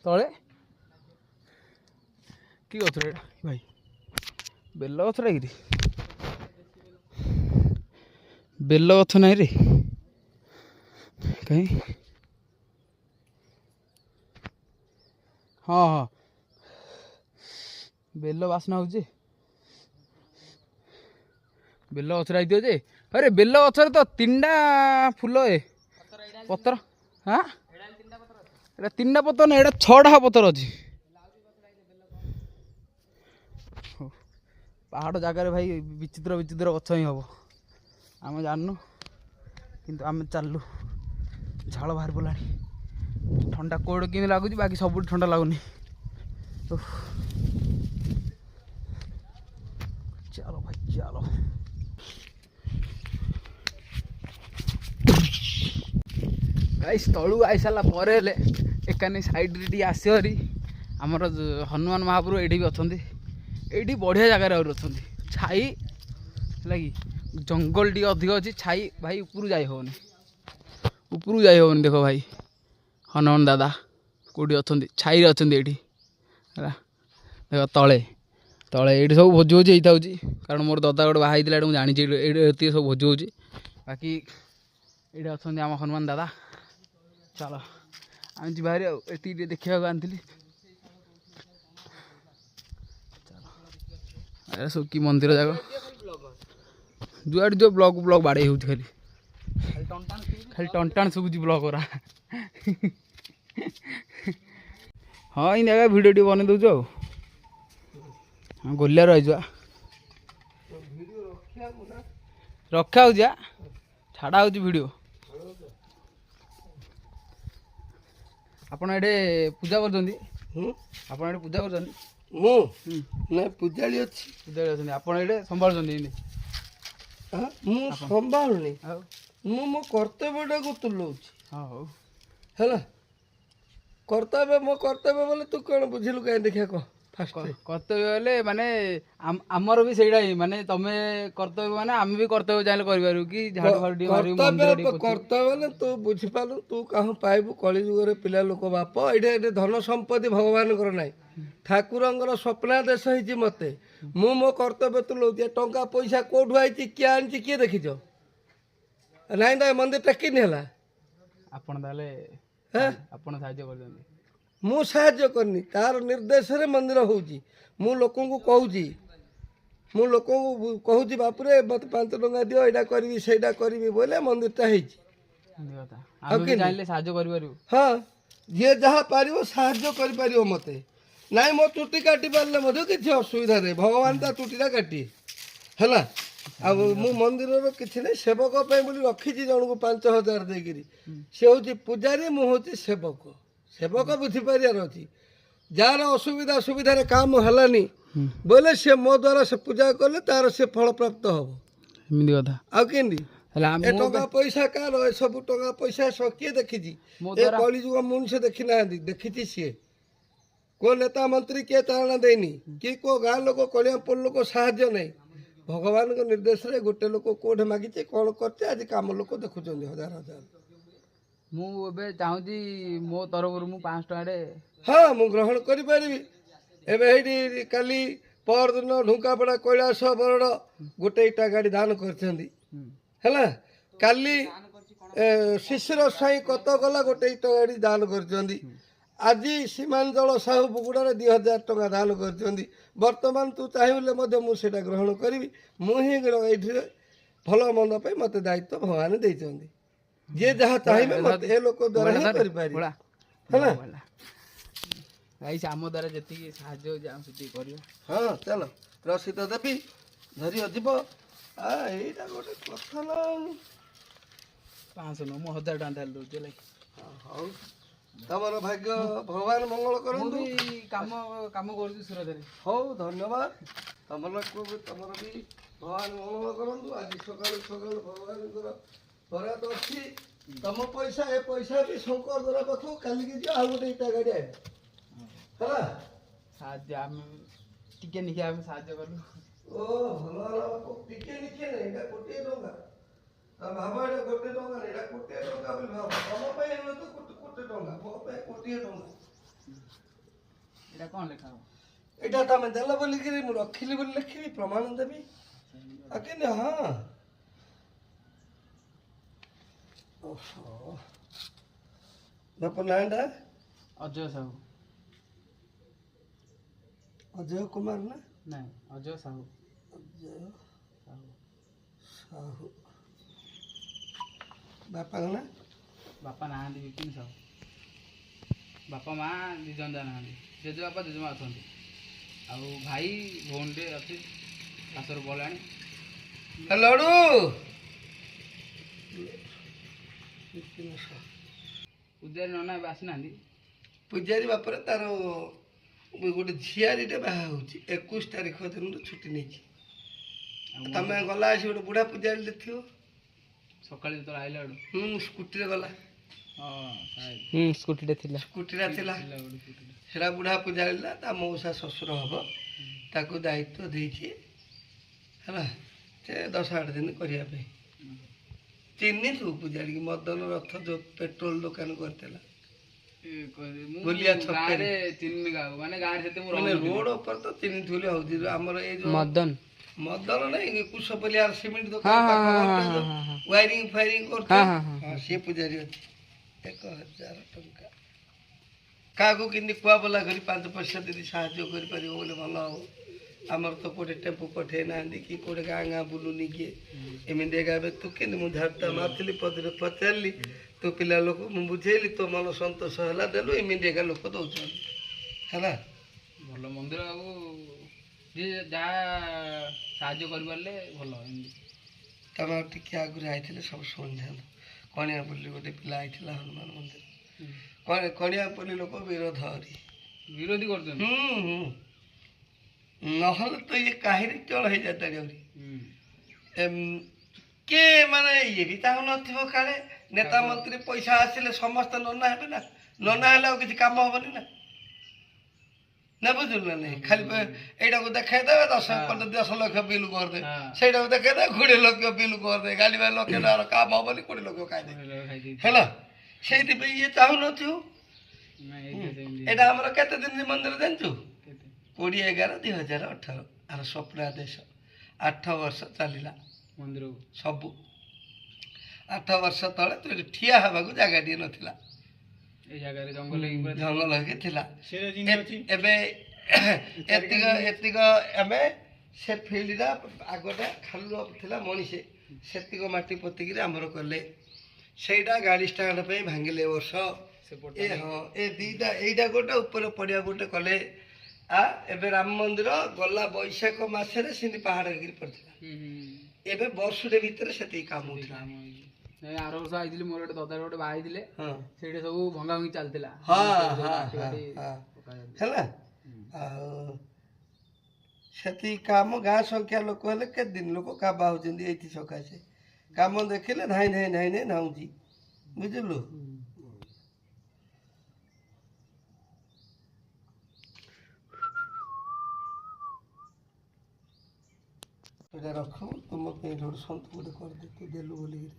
ତଳେ କି ଗଛ ଏଇଟା ଭାଇ ବେଲ ଗଛଟା କିରି ବେଲ ଗଛ ନାହିଁ ରେ କାହିଁ ହଁ ହଁ ବେଲ ବାସ୍ନା ହେଉଛି ବେଲ ଗଛରେ ହେଇଥିବ ଯେ ଆରେ ବେଲ ଗଛରେ ତ 3ଟା ଫୁଲ ପତ୍ର ହଁ ଏଇଟା 3ଟା ପତ୍ର ନାହିଁ ଏଇଟା 6ଟା ପତ୍ର ଅଛି ପାହାଡ଼ ଜାଗାରେ ଭାଇ ବିଚିତ୍ର ବିଚିତ୍ର ଗଛ ହିଁ ହେବ ଆମେ ଜାଣିନୁ କିନ୍ତୁ ଆମେ ଚାଲିଲୁ ଝାଳ ବାହାରି ପଡ଼ିଲାଣି ଥଣ୍ଡା କୋଉଠି କେମିତି ଲାଗୁଛି ବାକି ସବୁଠି ଥଣ୍ଡା ଲାଗୁନି ଚାଲ ଭାଇ ଚାଲ ଗାଇସ୍ ତଳୁ ଆଇସାରିଲା ପରେ ହେଲେ ଏକାନି ସାଇଡ଼ରେ ଟିକେ ଆସିବ ହେରି ଆମର ହନୁମାନ ମହାପ୍ରଭୁ ଏଇଠି ବି ଅଛନ୍ତି ଏଇଠି ବଢ଼ିଆ ଜାଗାରେ ଆହୁରି ଅଛନ୍ତି ଛାଇ ହେଲା କି ଜଙ୍ଗଲ ଟିକେ ଅଧିକ ଅଛି ଛାଇ ଭାଇ ଉପରକୁ ଯାଇ ହେବନି ଦେଖ ଭାଇ ହନୁମାନ ଦାଦା କେଉଁଠି ଅଛନ୍ତି ଛାଇରେ ଅଛନ୍ତି ଏଇଠି ହେଲା ଦେଖ ତଳେ ଏଇଠି ସବୁ ଭୋଜି ହେଇଥାଉଛି କାରଣ ମୋର ଦାଦା ଗୋଟେ ବାହା ହେଇଥିଲା ଏଇଠି ମୁଁ ଜାଣିଛି ଏଇଠି ଏତିକି ସବୁ ଭୋଜି ହେଉଛି ବାକି ଏଇଠି ଅଛନ୍ତି ଆମ ହନୁମାନ ଦାଦା ଚାଲ ଆମେ ଯିବା ଭାରି ଆଉ ଏତିକି ଟିକେ ଦେଖିବାକୁ ଆଣିଥିଲି ଚାଲ ସବୁ କି ମନ୍ଦିର ଯାକ ଯୁଆଡ଼େ ଯେଉଁ ବ୍ଲଗ୍ ବାଡ଼େଇ ହେଉଛି ଖାଲି ଟଣ୍ଟାଣ ଶୁଭୁଛି ବ୍ଲଗ୍ ଗୁରା ହଁ ଏଇ ଜାଗା ଭିଡ଼ିଓ ଟିକେ ବନେଇ ଦେଉଛୁ ଆଉ ହଁ ଗୋଲିଆରୁ ଆଇଛୁ ରଖା ହେଉଛି ଛାଡ଼ା ହେଉଛି ଭିଡ଼ିଓ ଆପଣ ଏଠି ପୂଜା କରୁଛନ୍ତି ମୁଁ ନା ପୂଜାଳି ଅଛି ଅଛନ୍ତି ଆପଣ ଏଇଠି ସମ୍ଭାଳୁଛନ୍ତି ଏମିତି ମୁଁ ସମ୍ଭାଳୁନି ମୁଁ ମୋ କର୍ତ୍ତବ୍ୟଟାକୁ ତୁଲଉଛି ହଁ ହଉ ହେଲା ମୋ କର୍ତ୍ତବ୍ୟ ବୋଲେ ତୁ କ'ଣ ବୁଝିଲୁ କାହିଁ ଦେଖିଆ କହ କର୍ତ୍ତବ୍ୟ ହେଲେ ମାନେ ଆମର ବି ସେଇଟା ହିଁ ମାନେ ତମେ କର୍ତ୍ତବ୍ୟ ମାନେ ଆମେ ବି କର୍ତ୍ତବ୍ୟ ଚାହିଁଲେ କରିପାରିବୁ କି ଝାଡୁ ଫାଡୁ ଟିକେ ମାରିବୁ କର୍ତ୍ତବ୍ୟ ହେଲେ ତୁ ବୁଝିପାରିଲୁ ତୁ କାହା ପାଇବୁ କଳି ଯୁଗରେ ପିଲା ଲୋକ ବାପ ଏଇଟା ଧନ ସମ୍ପତ୍ତି ଭଗବାନଙ୍କର ନାହିଁ ଠାକୁରଙ୍କର ସ୍ୱପ୍ନାଦେଶ ହେଇଛି ମତେ ମୁଁ ମୋ କର୍ତ୍ତବ୍ୟ ତୁଲଉଛି ଟଙ୍କା ପଇସା କୋଉଠୁ ଆଇଛି କିଏ ଆଣିଛି କିଏ ଦେଖିଛ ନାଇଁ ତ ଏ ମନ୍ଦିରଟା କିନି ହେଲା ଆପଣ ତାହେଲେ ଆପଣ ସାହାଯ୍ୟ କରୁଛନ୍ତି ମୁଁ ସାହାଯ୍ୟ କରିନି ତାର ନିର୍ଦ୍ଦେଶରେ ମନ୍ଦିର ହେଉଛି ମୁଁ ଲୋକଙ୍କୁ କହୁଛି ବାପୁରେ ମୋତେ 5 ଟଙ୍କା ଦିଅ ଏଇଟା କରିବି ସେଇଟା କରିବି ବୋଇଲେ ମନ୍ଦିରଟା ହେଇଛି ସାହାଯ୍ୟ କରିପାରିବୁ ହଁ ଯିଏ ଯାହା ପାରିବ ସାହାଯ୍ୟ କରିପାରିବ ମୋତେ ନାଇଁ ମୋ ଚୁଟି କାଟି ପାରିଲେ ମଧ୍ୟ କିଛି ଅସୁବିଧା ନାହିଁ ଭଗବାନ ତା ଚୁଟିଟା କାଟିଏ ହେଲା ଆଉ ମୁଁ ମନ୍ଦିରର କିଛି ନାହିଁ ସେବକ ପାଇଁ ବୋଲି ରଖିଛି ଜଣକୁ 5,000 ଦେଇକିରି ସେ ହେଉଛି ପୂଜାରୀ ମୁଁ ହେଉଛି ସେବକ ବୁଝିପାରିବାର ଅଛି ଯାହାର ଅସୁବିଧା ସୁବିଧାରେ କାମ ହେଲାନି ବୋଇଲେ ସେ ମୋ ଦ୍ୱାରା ସେ ପୂଜା କଲେ ତାର ସେ ଫଳ ପ୍ରାପ୍ତ ହବ ଏମିତି କଥା ଆଉ କେମିତି ଏ ଟଙ୍କା ପଇସା କାହାର ଏସବୁ ଟଙ୍କା ପଇସା କିଏ ଦେଖିଛି ଏ କଳିଯୁଗ ମଣିଷ ଦେଖି ନାହାନ୍ତି ଦେଖିଛି ସିଏ କୋଉ ନେତା ମନ୍ତ୍ରୀ କିଏ ତାଳନା ଦେଇନି କି କୋଉ ଗାଁ ଲୋକ କଳିଆପୁର ଲୋକ ସାହାଯ୍ୟ ନାହିଁ ଭଗବାନଙ୍କ ନିର୍ଦ୍ଦେଶରେ ଗୋଟେ ଲୋକ କୋଉଠି ମାଗିଛି କ'ଣ କରିছে ଆଜି କାମ ଲୋକ ଦେଖୁଛନ୍ତି ହଜାର ମୁଁ ଏବେ ଚାହୁଁଛି ମୋ ତରଫରୁ ମୁଁ 5 ଟଙ୍କାରେ ହଁ ମୁଁ ଗ୍ରହଣ କରିପାରିବି ଏବେ ଏଇଠି କାଲି ପରଦିନ ଢୁଙ୍କାପଡ଼ା କୈଳାସ ବରଡ଼ ଗୋଟେ ଇଟା ଗାଡ଼ି ଦାନ କରିଛନ୍ତି ହେଲା କାଲି ଶିଶିର ସାହି କତ ଗଲା ଗୋଟେ ଇଟା ଗାଡ଼ି ଦାନ କରିଛନ୍ତି ଆଜି ସୀମାଞ୍ଚଳ ସାହୁ ବୁଗୁଡ଼ାରେ 2,000 ଟଙ୍କା ଦାନ କରିଛନ୍ତି ବର୍ତ୍ତମାନ ତୁ ଚାହିଁଲେ ମଧ୍ୟ ମୁଁ ସେଇଟା ଗ୍ରହଣ କରିବି ମୁଁ ହିଁ ଏଇଠିରେ ଭଲ ମନ୍ଦ ପାଇଁ ମୋତେ ଦାୟିତ୍ୱ ଭଗବାନ ଦେଇଛନ୍ତି ଯିଏ ଯାହା ଚାହିଁବେ ମୋତେ ଏ ଲୋକ ଦ୍ୱାରା ହିଁ କରିପାରିବେ ହେଲା ଗାଇସ୍ ଆମ ଦ୍ୱାରା ଯେତିକି ସାହାଯ୍ୟ ହେଉଛି ଆମେ ସେତିକି କରିବା ହଁ ଚାଲ ରସିଦ ଦେବି ଧରିବ ଯିବ ଏଇଟା ଗୋଟେ କଥା ନା 500 ନୁହଁ ମୁଁ 1,000 ଟଙ୍କା ତାହେଲେ ଦେଉଛି ହେଲା ହଉ ତମର ଭାଗ୍ୟ ଭଗବାନ ମଙ୍ଗଳ କରନ୍ତୁ କାମ କରୁଛି ସୁରତରେ ହଉ ଧନ୍ୟବାଦ ତମର ବି ଭଗବାନ ମଙ୍ଗଳ କରନ୍ତୁ ଆଜି ସକାଳୁ ଭଗବାନଙ୍କର ବରାଦ ଅଛି ତମ ପଇସା ଏ ପଇସା ବି ଶଙ୍କର ଦରା ପାଖକୁ କାଲିକି ଯିବ ଆଉ ଗୋଟେ ଇଟା ଗାଡ଼ି ଆଣିବ ହେଲା। ସାହାଯ୍ୟ ଆମେ ଟିକେ ନିକେ ଆମେ ସାହାଯ୍ୟ କଲୁ। ଓ ଭଲ ହେଲା ବାପୁ ଟିକେ ନିଚେ ନାହିଁ ଏଇଟା ଗୋଟିଏ ଟଙ୍କା ଭାବ ଏଇଟା ଗୋଟେ ଟଙ୍କା ନାହିଁ ଏଇଟା କୋଟିଏ ଟଙ୍କା ବୋଲି ଭାବ ତମ ପାଇଁ ହେଲେ ତ କୋଟି ଟଙ୍କା ମୋ ପାଇଁ କୋଟିଏ ଟଙ୍କା। ଏଇଟା କ'ଣ ଲେଖା ହବ? ଏଇଟା ତମେ ଦେଲ ବୋଲିକିରି ମୁଁ ରଖିଲି ବୋଲି ଲେଖିବି ପ୍ରମାଣ ଦେବି ଆଉ କେମିତି ହଁ। ଓହୋ ବାପ ନାଁଟା ଅଜୟ ସାହୁ। ଅଜୟ କୁମାର ନା ନାଇଁ ଅଜୟ ସାହୁ। ଅଜୟ ସାହୁ। ସାହୁ ବାପାଙ୍କ ନା ବାପା ନାହାନ୍ତି ବିପିନ ସାହୁ। ବାପା ମା ଦୁଇ ଜଣ ଯାକ ନାହାନ୍ତି। ଜେଜେ ବାପା ଜେଜେମା ଅଛନ୍ତି ଆଉ ଭାଇ ଭଉଣୀଟେ ଅଛି ଶାଶୁର ପଳାଣି। ଲଡ଼ୁ ପୂଜାରୀ ନନା ଏବେ ଆସିନାହାନ୍ତି। ପୂଜାରୀ ବାପରେ ତାର ଗୋଟେ ଝିଆରୀଟେ ବାହା ହେଉଛି 21 ତାରିଖ ଦିନରୁ ଛୁଟି ନେଇଛି। ତମେ ଗଲା ଆସି ଗୋଟେ ବୁଢ଼ା ପୂଜାରୀଟେ ଥିବ ସକାଳେ ଯେତେବେଳେ ଆଇଲା ବେଳୁ ସ୍କୁଟିରେ ଗଲା ସ୍କୁଟିଟେ ଥିଲା। ସ୍କୁଟିଟା ଥିଲା ସେଟା ବୁଢ଼ା ପୂଜାରୀଲା ତା ମଉସା ଶ୍ୱଶୁର ହବ ତାକୁ ଦାୟିତ୍ୱ ଦେଇଛି ହେଲା ସେ 10-8 ଦିନ କରିବା ପାଇଁ। ଚିହ୍ନିଛୁ ପୂଜାରୀକି ମଦନ ରଥ ଯୋଉ ପେଟ୍ରୋଲ ଦୋକାନ କରିଥିଲା ଗୋଲିଆ ଛକରେ ମାନେ ଗାଁରେ ସେତେ ମାନେ ରୋଡ ଉପରେ ତ ଚିହ୍ନିଥିଲି ହଉଛି ଆମର ଏଇ ଯୋଉ ମଦନ ନାଇଁ କୁଶପଲିଆର ସିମେଣ୍ଟ ଦୋକାନ ୱାଇରିଂ ଫାଇରିଂ କରୁଥିଲେ ସିଏ ପୂଜାରୀ ଅଛି। 1000 ଟଙ୍କା କାହାକୁ କେମିତି କୁଆ ବୋଲା କରି 5 ପଇସା ଯଦି ସାହାଯ୍ୟ କରିପାରିବ ବୋଲେ ଭଲ ହବ। ଆମର ତ କୋଉଠି ଟେମ୍ପୁ ପଠେଇ ନାହାନ୍ତି କି କୋଉଠି ଗାଁ ଗାଁ ବୁଲୁନି କିଏ ଏମିତି ଏକା ଏବେ ତୁ କେମିତି ମୁଁ ଝାଡୁଟା ମାରିଥିଲି ପଦରେ ପଚାରିଲି ତୁ ପିଲା ଲୋକ ମୁଁ ବୁଝେଇଲି ତୋ ମନ ସନ୍ତୋଷ ହେଲା ଦେଲୁ ଏମିତି ଏକା ଲୋକ ଦଉଛନ୍ତି ହେଲା। ଭଲ ମନ୍ଦିର ଆଉ ଯିଏ ଯାହା ସାହାଯ୍ୟ କରିପାରିଲେ ଭଲ। ଏମିତି ତମେ ଆଉ ଟିକେ ଆଗରୁ ଆଇଥିଲେ ସବୁ ଶୁଣିଥାନ୍ତୁ। କଣିଆପଲ୍ଲୀ ଗୋଟେ ପିଲା ଆଇଥିଲା ହନୁମାନ ମନ୍ଦିର କଣିଆପଲ୍ଲୀ ଲୋକ ବିରୋଧୀ କରୁଛନ୍ତି। ନହେଲେ ତ ଇଏ କାହିଁରେ ଚଳ ହେଇଯାତାଣି ଆହୁରି କିଏ ମାନେ ଇଏ ବି ଚାହୁଁନଥିବ କାଳେ ନେତା ମନ୍ତ୍ରୀ ପଇସା ଆସିଲେ ସମସ୍ତେ ନନା ହେବେ ନା ନନା ହେଲେ ଆଉ କିଛି କାମ ହବନି ନା ନା ବୁଝିଲୁ ନା ନାଇଁ ଖାଲି ଏଇଟାକୁ ଦେଖେଇଦେବେ 10 ଲକ୍ଷ ବିଲ୍ କରିଦେବେ ସେଇଟାକୁ ଦେଖେଇଦେବେ 20 ଲକ୍ଷ ବିଲ୍ କରିଦେବେ ଗାଡ଼ି ବାଇ ଲକ୍ଷ ଟଙ୍କାର କାମ ହବନି 20 ଲକ୍ଷ ଖାଇଦେବେ ହେଲା। ସେଇଥିପାଇଁ ଇଏ ଚାହୁଁନଥିବ। ଏଇଟା ଆମର କେତେ ଦିନ ମନ୍ଦିର ଜାଣିଛୁ 20/11/2018 ଆର ସ୍ୱପ୍ନାଦେଶ 8 ବର୍ଷ ଚାଲିଲା ମନ୍ଦିରକୁ ସବୁ। 8 ବର୍ଷ ତଳେ ତୁ ଏଠି ଠିଆ ହେବାକୁ ଜାଗାଟିଏ ନଥିଲା ଏଇ ଜାଗାରେ ଜଙ୍ଗଲ ହେଇକି ଥିଲା। ଏବେ ଏତିକ ଆମେ ସେ ଫିଲ୍ଡଟା ଆଗଟା ଖାଲ ଥିଲା ମଣିଷ ସେତିକ ମାଟି ପୋତିକିରି ଆମର କଲେ ସେଇଟା ଗାଡ଼ି ଷ୍ଟାଣ୍ଡ ପାଇଁ ଭାଙ୍ଗିଲେ ଏ ବର୍ଷ ଏ ଦିଟା ଏଇଟା ଗୋଟେ ଉପରେ ପଡ଼ିଆ ଗୋଟେ କଲେ। ଏବେ ରାମ ମନ୍ଦିର ଗଲା ବୈଶାଖ ମାସରେ ସେମିତି ପାହାଡ଼ ହେଇକିରି ପଡ଼ିଥିଲା। ଏବେ ବର୍ଷଟେ ଭିତରେ ସେତିକି କାମ ହଉଥିଲା। ଆର ବର୍ଷ ଆଇଥିଲି ମୋର ଗୋଟେ ଦଦାର ଗୋଟେ ବାହା ହେଇଥିଲେ ସେଇଠି ସବୁ ଭଙ୍ଗା ଭଙ୍ଗି ଚାଲିଥିଲା ହେଲା। ଆଉ ସେତିକି କାମ ଗାଁ ସଂଖ୍ୟା ଲୋକ ହେଲେ କେତେ ଦିନ ଲୋକ କାବା ହଉଛନ୍ତି ଏଇଥି ସକାଶେ କାମ ଦେଖିଲେ ଧାଇଁ ଧାଉଛି ବୁଝିଲୁ। ଏଇଟା ରଖ ତୁମ ପାଇଁ ଗୋଟେ ସନ୍ତୁ ଗୋଟେ କରିଦେ ତୁ ଦେଲୁ ବୋଲିକିରି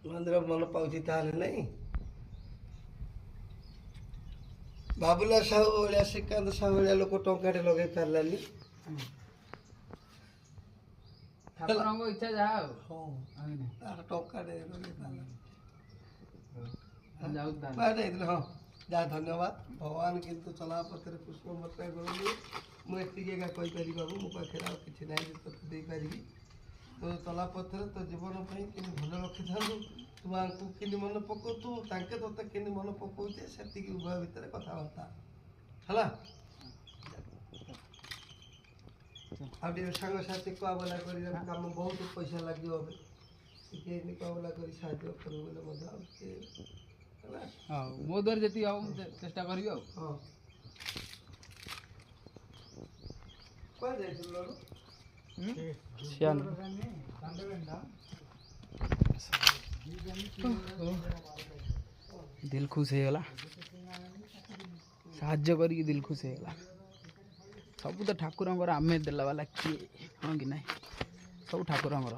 ମନ୍ଦିର ମନ ପାଉଛି ତାହେଲେ ନାଇଁ। ବାବୁଲା ସାହୁ ଭଳିଆ ଶ୍ରୀକାନ୍ତ ସାହୁ ଭଳିଆ ଲୋକ ଟଙ୍କାଟେ ଲଗେଇ ପାରିଲାନି। ଠାକୁରଙ୍କ ଇଚ୍ଛା ଯାହା ଆଉ ତାର ଟଙ୍କାଟେ ଲଗେଇ ପାରିଲାନି। ଯାଇଥିଲେ ହଁ ଯାହା ଧନ୍ୟବାଦ ଭଗବାନ କିନ୍ତୁ ଚଲା ପଥରେ ପୁଷ୍ପ ବର୍ଷା କରନ୍ତୁ। ମୁଁ ଏତିକି ଏକା କହିପାରିବି ବାବୁ ମୋ ପାଖରେ ଆଉ କିଛି ନାହିଁ ଯେ ତୋତେ ଦେଇପାରିବି। ତୋ ଚଲା ପଥରେ ତୋ ଜୀବନ ପାଇଁ କେମିତି ଭଲ ରଖିଥାନ୍ତୁ ତୁ ଆଙ୍କୁ କେମିତି ମନେ ପକାଉଛୁ ତାଙ୍କେ ତୋତେ କେମିତି ମନେ ପକାଉଛେ ସେତିକି ଉଭୟ ଭିତରେ କଥାବାର୍ତ୍ତା ହେଲା। ଆଉ ଟିକେ ସାଙ୍ଗସାଥି କୁଆବଲା କରି କାମ ବହୁତ ପଇସା ଲାଗିବ ଏବେ ଟିକେ କୁଆବଲା କରି ସାହାଯ୍ୟ କରିବୁ ବୋଲେ ମଧ୍ୟ ଆଉ ଟିକେ ହେଲା। ହଉ ମୋ ଦ୍ୱାରା ଯେତିକି ହବ ମୁଁ ଚେଷ୍ଟା କରିବି ଆଉ। ହଁ। दिल खुश ହେଇଗଲା ସାହାଯ୍ୟ କରିକି ଦିଲ ଖୁସି ହେଇଗଲା ସବୁ ତ ଠାକୁରଙ୍କର ଆମେ ଦେଲା ବାଲା କିଏ ହଁ କି ନାହିଁ ସବୁ ଠାକୁରଙ୍କର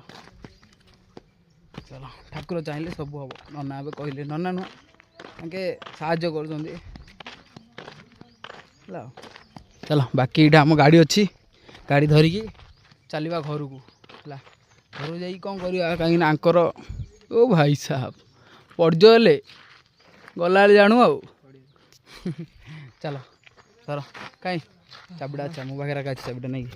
ଚାଲ ଠାକୁର ଚାହିଁଲେ ସବୁ ହବ ନନା ଏବେ କହିଲେ ନନା ନୁହଁ ତାଙ୍କେ ସାହାଯ୍ୟ କରୁଛନ୍ତି ହେଲା ଚାଲ ବାକି ଏଇଟା ଆମ ଗାଡ଼ି ଅଛି ଗାଡ଼ି ଧରିକି ଚାଲିବା ଘରକୁ ହେଲା ଘରକୁ ଯାଇକି କ'ଣ କରିବା କାହିଁକିନା ଆଙ୍କର ଓ ଭାଇ ସାହେବ ପର୍ଯ୍ୟ ହେଲେ ଗଲାବେଳେ ଜାଣୁ ଆଉ ଚାଲ ଧର କାଇଁ ଚାବିଟା ଅଛି ମୋ ପାଖରେ ଅଛି ଚାବିଟା ନେଇକି